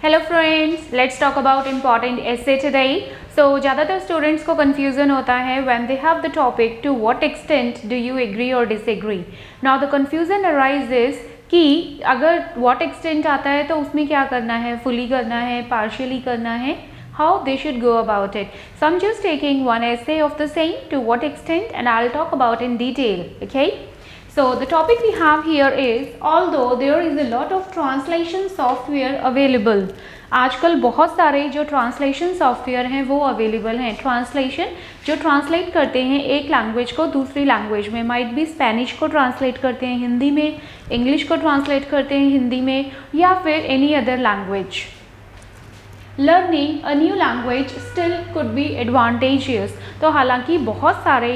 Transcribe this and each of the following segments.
Hello friends, let's talk about important essay today. So ज़्यादातर students को confusion होता है when they have the topic to what extent do you agree और disagree. Now the confusion arises कि अगर what extent आता है तो उसमें क्या करना है, फुली करना है, पार्शियली करना है, how they should go about it. So I'm just taking one essay of the same to what extent and I'll talk about in detail. Okay, so the topic we have here is, although there is a lot of translation software available, आजकल बहुत सारे जो translation software हैं वो available हैं। Translation जो translate करते हैं एक लैंग्वेज को दूसरी लैंग्वेज में, माइट भी स्पेनिश को ट्रांसलेट करते हैं हिंदी में, इंग्लिश को ट्रांसलेट करते हैं हिंदी में, या फिर any other language. Learning a new language still could be advantageous. तो हालांकि बहुत सारे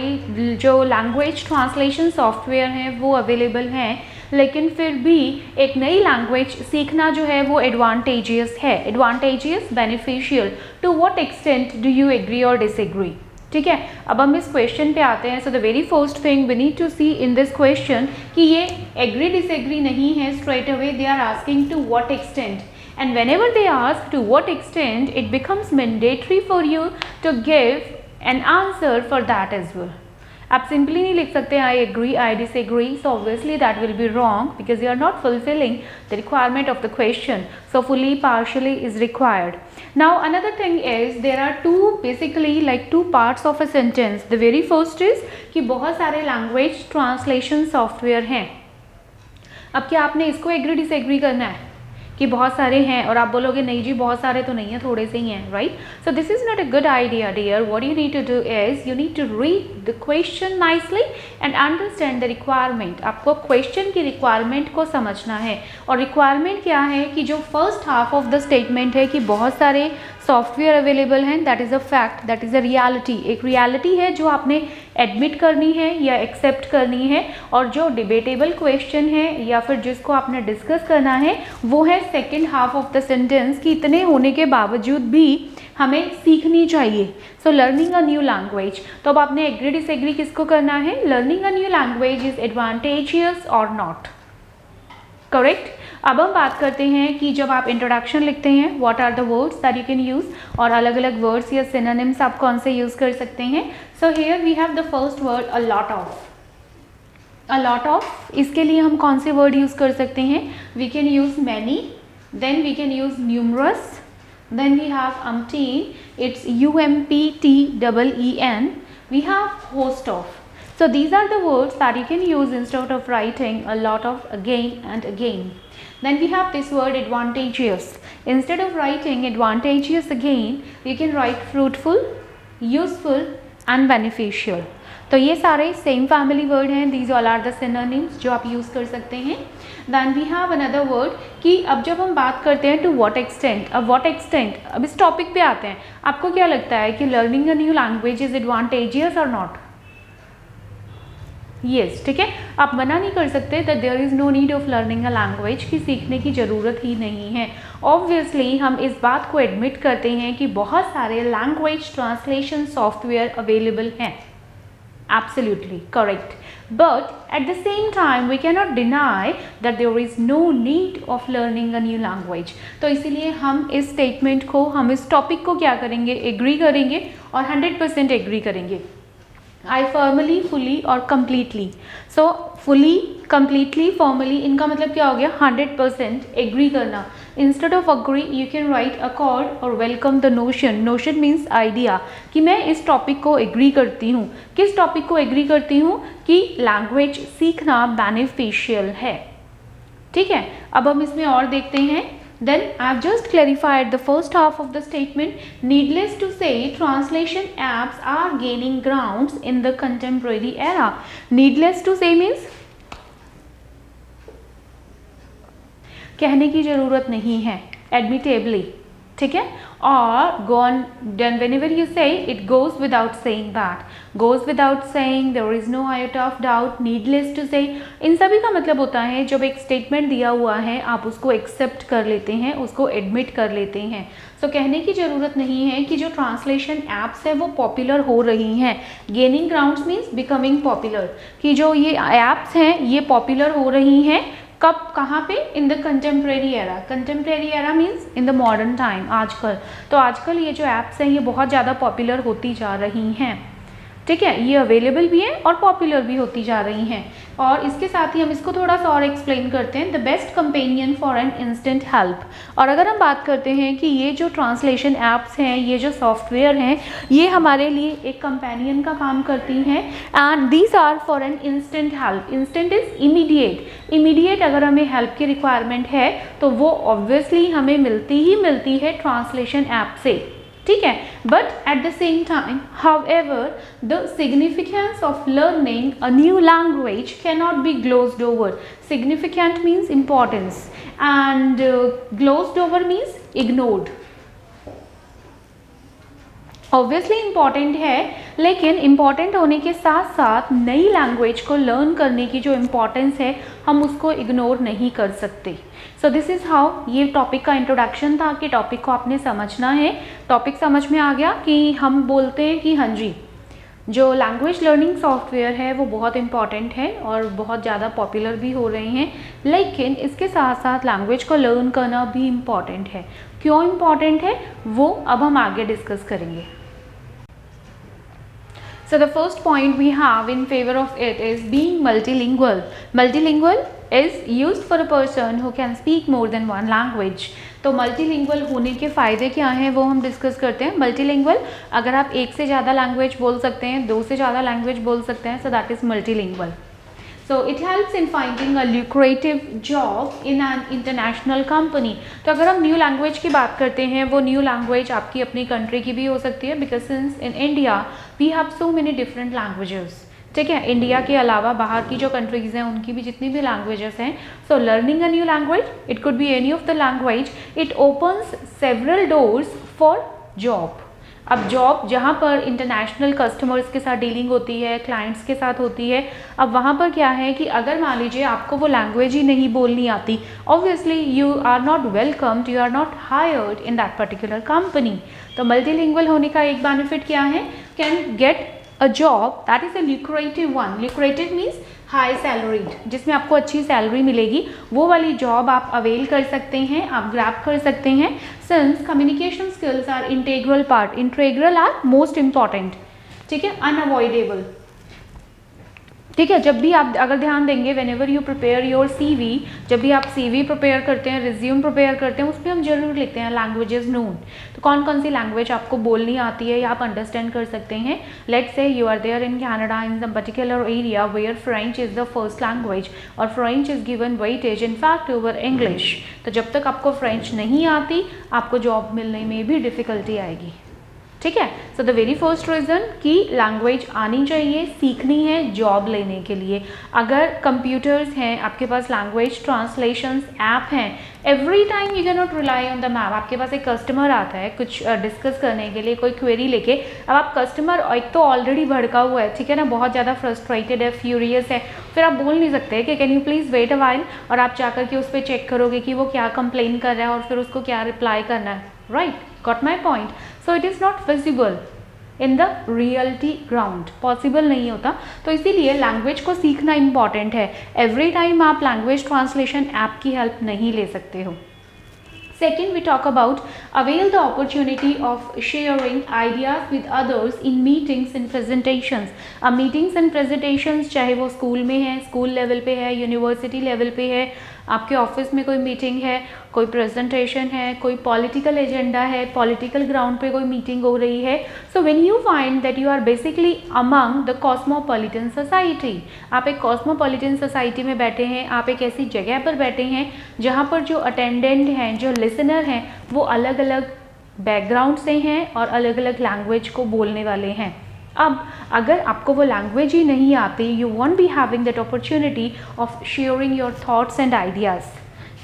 जो लैंग्वेज ट्रांसलेशन सॉफ्टवेयर हैं वो अवेलेबल हैं, लेकिन फिर भी एक नई लैंग्वेज सीखना जो है वो एडवांटेजियस है। Advantageous, beneficial, to what extent do you agree और डिसएग्री। ठीक है, अब हम इस क्वेश्चन पे आते हैं। So the very first thing we need to see in this question कि ये एग्री डिसएग्री नहीं है, straight away they are asking to what extent. And whenever they ask to what extent, it becomes mandatory for you to give an answer for that as well. आप simply नहीं लिख सकते I agree, I disagree. So obviously that will be wrong because you are not fulfilling the requirement of the question. So fully, partially is required. Now another thing is there are two parts of a sentence. The very first is कि बहुत सारे language translation software हैं। अब क्या आपने इसको agree disagree करना है कि बहुत सारे हैं, और आप बोलोगे नहीं जी बहुत सारे तो नहीं है, थोड़े से ही हैं, right? So this is not a good idea dear. What you need to do is you need to read the question nicely and understand the requirement. आपको क्वेश्चन की रिक्वायरमेंट को समझना है, और रिक्वायरमेंट क्या है कि जो first half of the statement है कि बहुत सारे सॉफ्टवेयर अवेलेबल हैं, that is a fact, that is a reality. एक रियलिटी है जो आपने एडमिट करनी है या एक्सेप्ट करनी है, और जो डिबेटेबल क्वेश्चन है या फिर जिसको आपने डिस्कस करना है वो है second half of the sentence कि इतने होने के बावजूद भी हमें सीखनी चाहिए। So learning a new language, तो अब आपने एग्री डिसएग्री किसको करना है? Learning a new language is advantageous और नॉट, करेक्ट? अब हम बात करते हैं कि जब आप इंट्रोडक्शन लिखते हैं what are the words that you can use, और अलग अलग वर्ड्स या सिनोनिम्स आप कौन से यूज़ कर सकते हैं। So here we have the first word a lot of. A lot of, इसके लिए हम कौन से वर्ड यूज़ कर सकते हैं? We can use many, then we can use numerous, then we have umpteen, it's UMPTEEN. We have host of. So these are the words that you can use instead of writing a lot of again and again. Then we have this word advantageous. Instead of writing advantageous again, you can write fruitful, useful and beneficial. तो ये सारे same family word हैं। These all are the synonyms जो आप यूज़ कर सकते हैं। Then we have another word कि अब जब हम बात करते हैं टू व्हाट एक्सटेंट, अब व्हाट एक्सटेंट, अब इस टॉपिक पे आते हैं। आपको क्या लगता है कि learning a new language is advantageous और नॉट? यस, ठीक है, आप मना नहीं कर सकते that there is no need of learning a language, की सीखने की ज़रूरत ही नहीं है। ऑब्वियसली हम इस बात को एडमिट करते हैं कि बहुत सारे लैंग्वेज ट्रांसलेशन सॉफ्टवेयर अवेलेबल हैं। Absolutely correct, but at the same time we cannot deny that there is no need of learning a new language. तो इसीलिए हम इस स्टेटमेंट को, हम इस टॉपिक को क्या करेंगे? एग्री करेंगे और 100% एग्री करेंगे। आई फॉर्मली, फुली और completely. So fully, completely, formally, इनका मतलब क्या हो गया? 100% एग्री करना। Instead of agree you can write accord और welcome the notion. Notion means idea, कि मैं इस टॉपिक को एग्री करती हूँ। किस टॉपिक को एग्री करती हूँ? कि लैंग्वेज सीखना बेनिफिशियल है। ठीक है, अब हम इसमें और देखते हैं। Then I have just clarified the first half of the statement. Needless to say, translation apps are gaining grounds in the contemporary era. Needless to say means कहने की ज़रूरत नहीं है, admittably, ठीक है? और gone, then whenever you say, it goes without saying that. Goes without saying, there is no iota of doubt, needless to say. इन सभी का मतलब होता है जब एक स्टेटमेंट दिया हुआ है आप उसको एक्सेप्ट कर लेते हैं, उसको एडमिट कर लेते हैं। सो कहने की ज़रूरत नहीं है कि जो ट्रांसलेशन एप्स है वो पॉपुलर हो रही हैं। Gaining grounds means becoming popular, कि जो ये एप्स हैं ये पॉपुलर हो रही हैं कब, कहाँ पे? In the contemporary era. Contemporary era means in the modern time, आजकल। तो आजकल ये जो ऐप्स हैं ये बहुत ज़्यादा पॉपुलर होती जा रही हैं, ठीक है, ये अवेलेबल भी हैं और पॉपुलर भी होती जा रही हैं। और इसके साथ ही हम इसको थोड़ा सा और एक्सप्लेन करते हैं, the best companion for an instant help. और अगर हम बात करते हैं कि ये जो ट्रांसलेशन ऐप्स हैं, ये जो सॉफ्टवेयर हैं, ये हमारे लिए एक कंपेनियन का काम करती हैं, and these are for an instant help. Instant is immediate. Immediate अगर हमें हेल्प की रिक्वायरमेंट है तो वो ऑब्वियसली हमें मिलती ही मिलती है ट्रांसलेशन ऐप से, ठीक है। But at the same time, however, the significance of learning a new language cannot be glossed over. Significant means importance and glossed over means ignored. Obviously important है, लेकिन इम्पॉर्टेंट होने के साथ साथ नई लैंग्वेज को लर्न करने की जो इम्पॉर्टेंस है हम उसको इग्नोर नहीं कर सकते। सो दिस इज़ हाउ, ये टॉपिक का इंट्रोडक्शन था कि टॉपिक को आपने समझना है। टॉपिक समझ में आ गया कि हम बोलते हैं कि हाँ जी, जो लैंग्वेज लर्निंग सॉफ्टवेयर है वो बहुत इंपॉर्टेंट है और बहुत ज़्यादा पॉपुलर भी हो रहे हैं, लेकिन इसके साथ साथ लैंग्वेज को लर्न करना भी इम्पॉर्टेंट है। क्यों इम्पॉर्टेंट है वो अब हम आगे डिस्कस करेंगे। So the first point we have in favor of it is being multilingual. Multilingual is used for a person who can speak more than one language. तो मल्टीलिंगुअल होने के फ़ायदे क्या हैं वो हम डिस्कस करते हैं। मल्टीलिंगुअल, अगर आप एक से ज़्यादा लैंग्वेज बोल सकते हैं, दो से ज़्यादा लैंग्वेज बोल सकते हैं, so that is multilingual. So it helps in finding a lucrative job in an international company. तो अगर हम न्यू लैंग्वेज की बात करते हैं, वो न्यू लैंग्वेज आपकी अपनी कंट्री की भी हो सकती है, because since in India we have so many different languages, ठीक है। इंडिया के अलावा बाहर की जो कंट्रीज़ हैं उनकी भी जितनी भी लैंग्वेजेस हैं, so learning a new language, it could be any of the language, it opens several doors for job. अब जॉब जहाँ पर इंटरनेशनल कस्टमर्स के साथ डीलिंग होती है, क्लाइंट्स के साथ होती है, अब वहाँ पर क्या है कि अगर मान लीजिए आपको वो लैंग्वेज ही नहीं बोलनी आती, obviously you are not welcomed, you are not hired in that particular company. तो मल्टीलिंगुअल होने का एक बेनिफिट क्या है, can get a job that is a lucrative one. Lucrative means high salaried, जिसमें आपको अच्छी सैलरी मिलेगी, वो वाली जॉब आप अवेल कर सकते हैं, आप ग्रैब कर सकते हैं। Since communication skills are integral part, integral are most important, ठीक है, अनअवॉइडेबल, ठीक है। जब भी आप अगर ध्यान देंगे, when ever you prepare your CV, जब भी आप CV प्रिपेयर करते हैं, रिज्यूम प्रिपेयर करते हैं, उसमें हम जरूर लिखते हैं लैंग्वेजेस नोन। तो कौन कौन सी लैंग्वेज आपको बोलनी आती है या आप अंडरस्टैंड कर सकते हैं। Let's say you are there in Canada in the particular area where French is the first language और French is given weightage in fact over English. तो जब तक आपको फ्रेंच नहीं आती, आपको जॉब मिलने में भी डिफ़िकल्टी आएगी, ठीक है। सो द वेरी फर्स्ट रीज़न कि लैंग्वेज आनी चाहिए, सीखनी है जॉब लेने के लिए। अगर कंप्यूटर्स हैं, आपके पास लैंग्वेज ट्रांसलेशंस ऐप हैं, every time you can not rely on the map. आपके पास एक कस्टमर आता है कुछ डिस्कस करने के लिए, कोई क्वेरी लेके, अब आप कस्टमर एक तो ऑलरेडी भड़का हुआ है, ठीक है ना, बहुत ज़्यादा फ्रस्ट्रेटेड है, फ्यूरियस है, फिर आप बोल नहीं सकते कि can you please wait a while, और आप जाकर के उस पर चेक करोगे कि वो क्या कंप्लेन कर रहा है और फिर उसको क्या रिप्लाई करना है, right. Got my point? So it is not visible in the reality ground, possible नहीं होता। तो इसीलिए लैंग्वेज को सीखना इम्पॉर्टेंट है। एवरी टाइम आप लैंग्वेज ट्रांसलेशन ऐप की हेल्प नहीं ले सकते हो। Second, we talk about avail the opportunity of sharing ideas with others in meetings and presentations. अब meetings and presentations चाहे वो स्कूल में है, स्कूल लेवल पे है, यूनिवर्सिटी लेवल पे है, आपके ऑफिस में कोई मीटिंग है, कोई प्रेजेंटेशन है, कोई पॉलिटिकल एजेंडा है, पॉलिटिकल ग्राउंड पे कोई मीटिंग हो रही है। So when you find that you are basically among the cosmopolitan society, आप एक कॉस्मोपॉलिटन सोसाइटी में बैठे हैं, आप एक ऐसी जगह पर बैठे हैं जहाँ पर जो अटेंडेंट हैं, जो लिसनर हैं, वो अलग अलग बैकग्राउंड से हैं और अलग अलग लैंग्वेज को बोलने वाले हैं। अब अगर आपको वो लैंग्वेज ही नहीं आती, you want be having that opportunity of sharing your thoughts and ideas,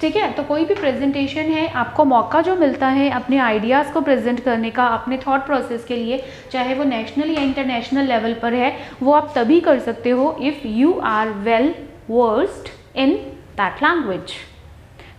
ठीक है। तो कोई भी प्रेजेंटेशन है, आपको मौका जो मिलता है अपने आइडियाज़ को प्रेजेंट करने का, अपने थॉट प्रोसेस के लिए, चाहे वो नेशनल या इंटरनेशनल लेवल पर है, वो आप तभी कर सकते हो if you are well versed in that language,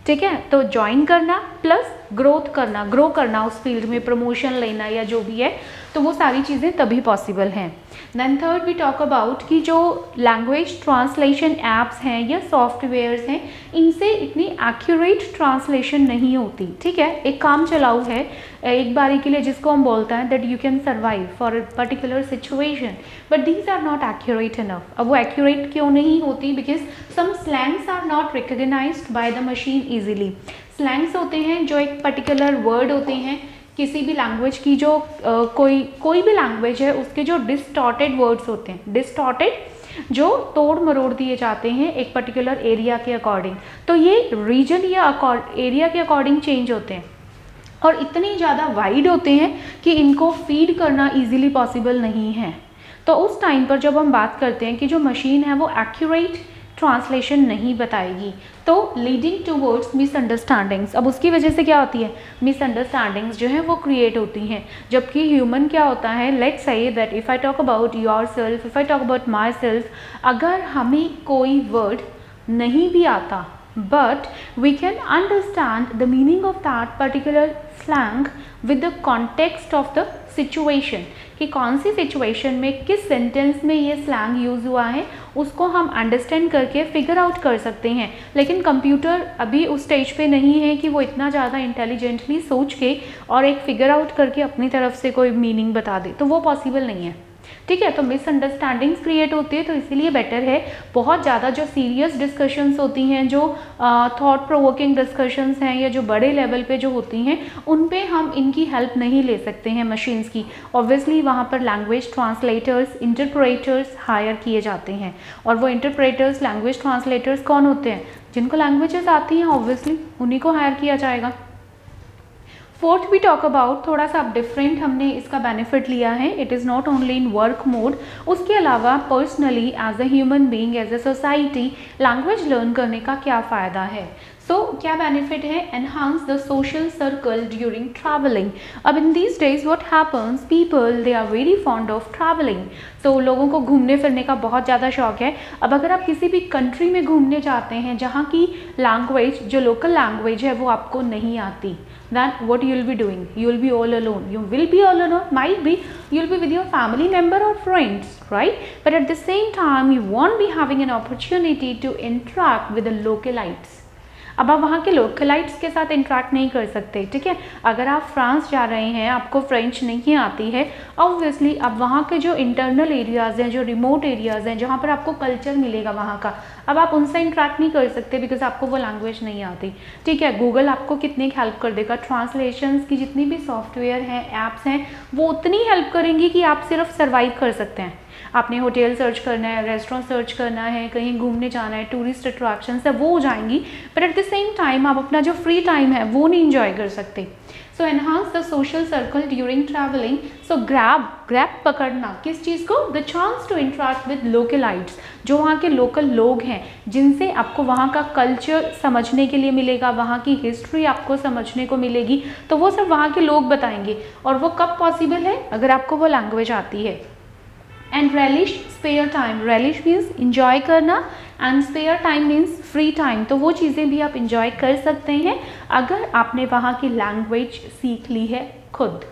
ठीक है। तो ज्वाइन करना प्लस ग्रो करना उस फील्ड में, प्रमोशन लेना या जो भी है, तो वो सारी चीज़ें तभी पॉसिबल हैं। Then third we talk about कि जो लैंग्वेज ट्रांसलेशन ऐप्स हैं या सॉफ्टवेयर्स हैं, इनसे इतनी एक्यूरेट ट्रांसलेशन नहीं होती। ठीक है, एक काम चलाऊ है एक बारी के लिए जिसको हम बोलते हैं that you can survive for a particular situation, but these are not accurate enough. अब वो एक्यूरेट क्यों नहीं होती? Because some slangs are not recognized by the machine easily. Slangs होते हैं जो एक पर्टिकुलर वर्ड होते हैं किसी भी लैंग्वेज की, जो कोई भी लैंग्वेज है उसके जो डिस्टॉर्टेड वर्ड्स होते हैं, डिस्टॉर्टेड जो तोड़ मरोड़ दिए जाते हैं एक पर्टिकुलर एरिया के अकॉर्डिंग, तो ये रीजन या एरिया के अकॉर्डिंग चेंज होते हैं और इतने ज़्यादा वाइड होते हैं कि इनको फीड करना इजीली पॉसिबल नहीं है। तो उस टाइम पर जब हम बात करते हैं कि जो मशीन है वो एक्यूरेट ट्रांसलेशन नहीं बताएगी, तो लीडिंग टूवर्ड्स मिसअंडरस्टैंडिंग्स। अब उसकी वजह से क्या होती है? मिसअंडरस्टैंडिंग्स जो है वो क्रिएट होती हैं। जबकि ह्यूमन क्या होता है, let's say that if I talk about your self, if I talk about my self, अगर हमें कोई वर्ड नहीं भी आता but we can understand the meaning of that particular slang with the context of the situation, कि कौन सी situation में किस सेंटेंस में ये स्लैंग यूज़ हुआ है उसको हम अंडरस्टैंड करके फिगर आउट कर सकते हैं। लेकिन कंप्यूटर अभी उस स्टेज पे नहीं है कि वो इतना ज़्यादा इंटेलिजेंटली सोच के और एक फिगर आउट करके अपनी तरफ से कोई मीनिंग बता दे, तो वो पॉसिबल नहीं है। ठीक है, तो मिसअंडरस्टैंडिंग्स क्रिएट होती है, तो इसीलिए बेटर है बहुत ज़्यादा जो सीरियस डिस्कशंस होती हैं, जो थॉट प्रोवोकिंग डिस्कशंस हैं या जो बड़े लेवल पे जो होती हैं, उन पे हम इनकी हेल्प नहीं ले सकते हैं मशीन्स की। ऑब्वियसली वहाँ पर लैंग्वेज ट्रांसलेटर्स, इंटरप्रेटर्स हायर किए जाते हैं, और वो इंटरप्रेटर्स, लैंग्वेज ट्रांसलेटर्स कौन होते हैं? जिनको लैंग्वेजेस आती हैं, ऑब्वियसली उन्हीं को हायर किया जाएगा। फोर्थ भी टॉक अबाउट, थोड़ा सा अब डिफरेंट हमने इसका बेनिफिट लिया है, it is not only in work mode, उसके अलावा personally as a human being, as a society, language learn करने का क्या फ़ायदा है। सो क्या बेनिफिट है? Enhance the social circle during travelling. अब in these days what happens, people they are very fond of travelling. So लोगों को घूमने फिरने का बहुत ज़्यादा शौक है। अब अगर आप किसी भी कंट्री में घूमने जाते हैं जहाँ की लैंग्वेज, जो लोकल लैंग्वेज है वो आपको नहीं आती, then what you will be doing? You will be all alone. You will be all alone, might be you will be with your family member or friends, right? But at the same time you won't be having an opportunity to interact with the localites. अब आप वहाँ के localites के साथ interact नहीं कर सकते। ठीक है, अगर आप फ्रांस जा रहे हैं, आपको फ्रेंच नहीं आती है, ऑब्वियसली अब वहाँ के जो इंटरनल एरियाज़ हैं, जो रिमोट एरियाज़ हैं, जहाँ पर आपको कल्चर मिलेगा वहाँ का, अब आप उनसे इंटरेक्ट नहीं कर सकते बिकॉज आपको वो लैंग्वेज नहीं आती। ठीक है, गूगल आपको कितनी हेल्प कर देगा, ट्रांसलेशंस की जितनी भी सॉफ्टवेयर हैं, ऐप्स हैं, वो उतनी हेल्प करेंगी कि आप सिर्फ सर्वाइव कर सकते हैं। आपने होटल सर्च करना है, रेस्टोरेंट सर्च करना है, कहीं घूमने जाना है, टूरिस्ट अट्रैक्शंस है, वो हो जाएंगी, but at the same time आप अपना जो फ्री टाइम है वो नहीं इंजॉय कर सकते। So enhance the social circle during travelling. So grab पकड़ना, किस चीज़ को? The chance to interact with localites, जो वहाँ के लोकल लोग हैं, जिनसे आपको वहाँ का कल्चर समझने के लिए मिलेगा, वहाँ की हिस्ट्री आपको समझने को मिलेगी, तो वो सब वहाँ के लोग बताएंगे। और वो कब पॉसिबल है? अगर आपको वो लैंग्वेज आती है। And relish spare time, relish means enjoy करना and spare time means free time, तो वो चीज़ें भी आप इंजॉय कर सकते हैं अगर आपने वहाँ की लैंग्वेज सीख ली है खुद।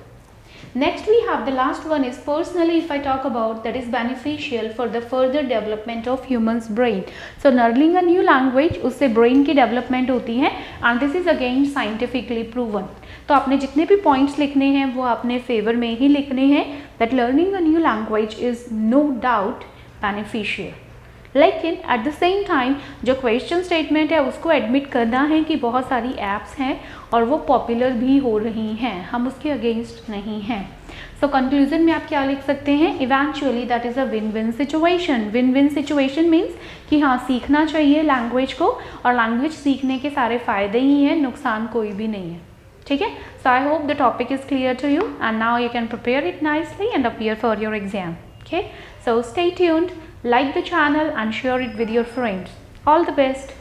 Next we have the last one is personally, if I talk about, that is beneficial for the further development of human's brain. So learning a new language, उससे brain की development होती है and this is again scientifically proven. तो आपने जितने भी points लिखने हैं वो आपने favor में ही लिखने हैं, that learning a new language is no doubt beneficial. लेकिन एट द सेम टाइम जो क्वेश्चन स्टेटमेंट है उसको एडमिट करना है कि बहुत सारी ऐप्स हैं और वो पॉपुलर भी हो रही हैं, हम उसके अगेंस्ट नहीं हैं। सो कंक्लूजन में आप क्या लिख सकते हैं? Eventually that is a win win situation. Win win situation means कि हाँ, सीखना चाहिए लैंग्वेज को, और लैंग्वेज सीखने के सारे फ़ायदे ही हैं, नुकसान कोई भी नहीं है। ठीक है, so I hope the topic is clear to you and now you can prepare it nicely and appear for your exam. Okay, so stay tuned, like the channel and share it with your friends. All the best.